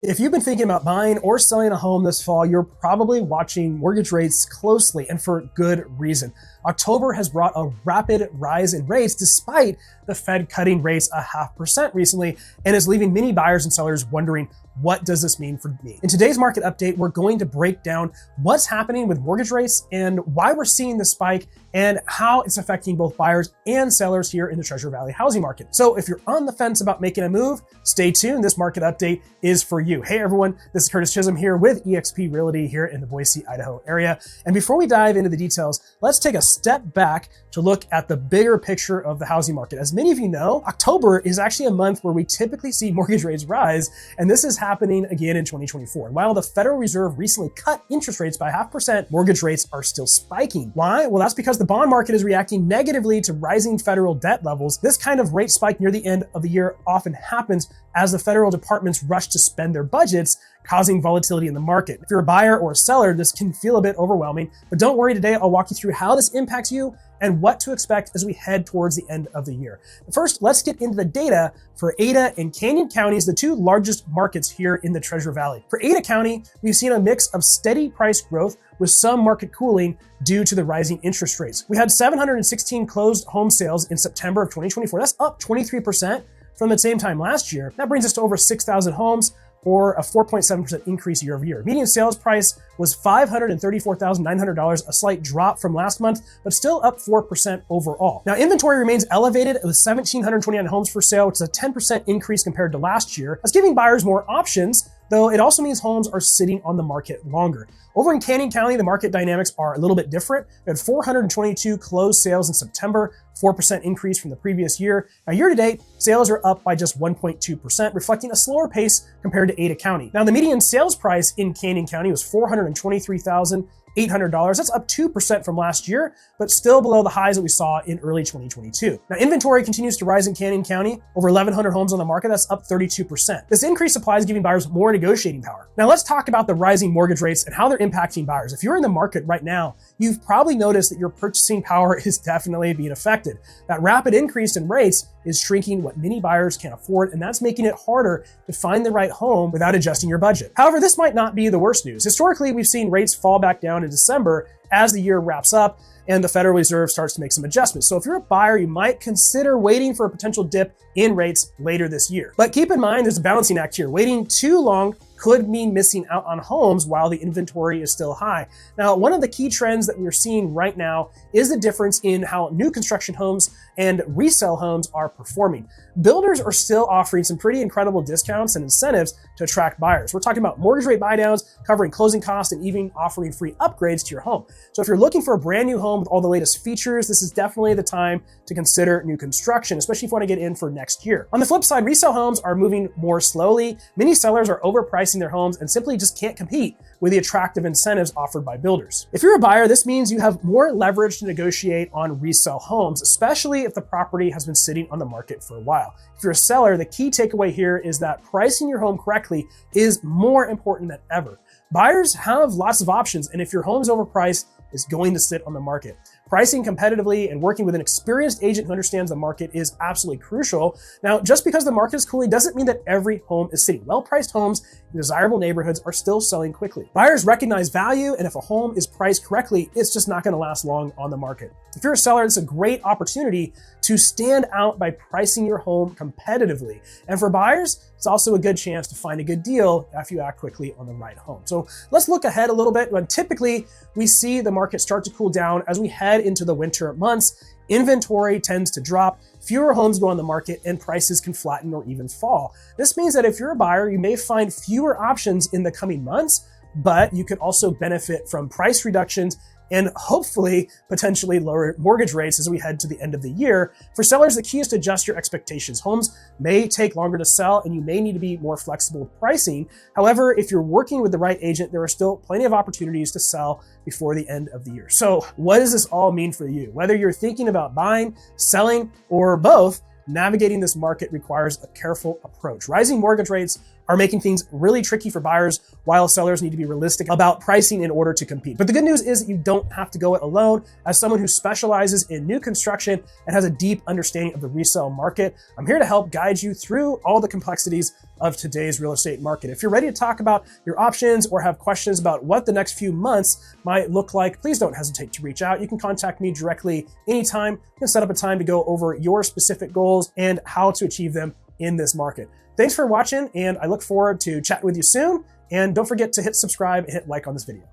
If you've been thinking about buying or selling a home this fall, you're probably watching mortgage rates closely, and for good reason. October has brought a rapid rise in rates despite the Fed cutting rates 0.5% recently, and is leaving many buyers and sellers wondering, what does this mean for me? In today's market update, we're going to break down what's happening with mortgage rates and why we're seeing the spike and how it's affecting both buyers and sellers here in the Treasure Valley housing market. So if you're on the fence about making a move, stay tuned. This market update is for you. Hey everyone, this is Curtis Chisholm here with eXp Realty here in the Boise, Idaho area. And before we dive into the details, let's take a step back to look at the bigger picture of the housing market. As many of you know, October is actually a month where we typically see mortgage rates rise, and this is happening again in 2024. And while the Federal Reserve recently cut interest rates by 0.5%, mortgage rates are still spiking. Why? Well, that's because the bond market is reacting negatively to rising federal debt levels. This kind of rate spike near the end of the year often happens as the federal departments rush to spend their budgets, causing volatility in the market. If you're a buyer or a seller, this can feel a bit overwhelming, but don't worry, today I'll walk you through how this impacts you and what to expect as we head towards the end of the year. First, let's get into the data for Ada and Canyon counties, the two largest markets here in the Treasure Valley. For Ada County, we've seen a mix of steady price growth with some market cooling due to the rising interest rates. We had 716 closed home sales in September of 2024. That's up 23% from the same time last year. That brings us to over 6,000 homes, or a 4.7% increase year over year. Median sales price was $534,900, a slight drop from last month, but still up 4% overall. Now, inventory remains elevated with 1,729 homes for sale, which is a 10% increase compared to last year. That's giving buyers more options, though it also means homes are sitting on the market longer. Over in Canyon County, the market dynamics are a little bit different. We had 422 closed sales in September, 4% increase from the previous year. Now, year to date, sales are up by just 1.2%, reflecting a slower pace compared to Ada County. Now, the median sales price in Canyon County was $423,800. That's up 2% from last year, but still below the highs that we saw in early 2022. Now, inventory continues to rise in Canyon County, over 1,100 homes on the market. That's up 32%. This increased supply is giving buyers more negotiating power. Now, let's talk about the rising mortgage rates and how they're impacting buyers. If you're in the market right now, you've probably noticed that your purchasing power is definitely being affected. That rapid increase in rates is shrinking what many buyers can afford, and that's making it harder to find the right home without adjusting your budget. However, this might not be the worst news. Historically, we've seen rates fall back down in December as the year wraps up and the Federal Reserve starts to make some adjustments. So if you're a buyer, you might consider waiting for a potential dip in rates later this year. But keep in mind, there's a balancing act here. Waiting too long could mean missing out on homes while the inventory is still high. Now, one of the key trends that we're seeing right now is the difference in how new construction homes and resale homes are performing. Builders are still offering some pretty incredible discounts and incentives to attract buyers. We're talking about mortgage rate buydowns, covering closing costs, and even offering free upgrades to your home. So if you're looking for a brand new home with all the latest features, this is definitely the time to consider new construction, especially if you want to get in for next year. On the flip side, resale homes are moving more slowly. Many sellers are overpricing their homes and simply just can't compete with the attractive incentives offered by builders. If you're a buyer, this means you have more leverage to negotiate on resale homes, especially if the property has been sitting on the market for a while. If you're a seller, the key takeaway here is that pricing your home correctly is more important than ever. Buyers have lots of options, and if your home is overpriced, it's going to sit on the market. Pricing competitively and working with an experienced agent who understands the market is absolutely crucial. Now, just because the market is cooling doesn't mean that every home is sitting. Well-priced homes in desirable neighborhoods are still selling quickly. Buyers recognize value, and if a home is priced correctly, it's just not going to last long on the market. If you're a seller, it's a great opportunity to stand out by pricing your home competitively. And for buyers, it's also a good chance to find a good deal if you act quickly on the right home. So let's look ahead a little bit. When typically we see the market start to cool down as we head into the winter months, inventory tends to drop, fewer homes go on the market, and prices can flatten or even fall. This means that if you're a buyer, you may find fewer options in the coming months, but you could also benefit from price reductions and hopefully potentially lower mortgage rates as we head to the end of the year. For sellers, the key is to adjust your expectations. Homes may take longer to sell, and you may need to be more flexible with pricing. However, if you're working with the right agent, there are still plenty of opportunities to sell before the end of the year. So what does this all mean for you? Whether you're thinking about buying, selling, or both, navigating this market requires a careful approach. Rising mortgage rates are making things really tricky for buyers, while sellers need to be realistic about pricing in order to compete. But the good news is that you don't have to go it alone. As someone who specializes in new construction and has a deep understanding of the resale market, I'm here to help guide you through all the complexities of today's real estate market. If you're ready to talk about your options or have questions about what the next few months might look like, please don't hesitate to reach out. You can contact me directly anytime. You can set up a time to go over your specific goals and how to achieve them in this market. Thanks for watching, and I look forward to chatting with you soon. And don't forget to hit subscribe and hit like on this video.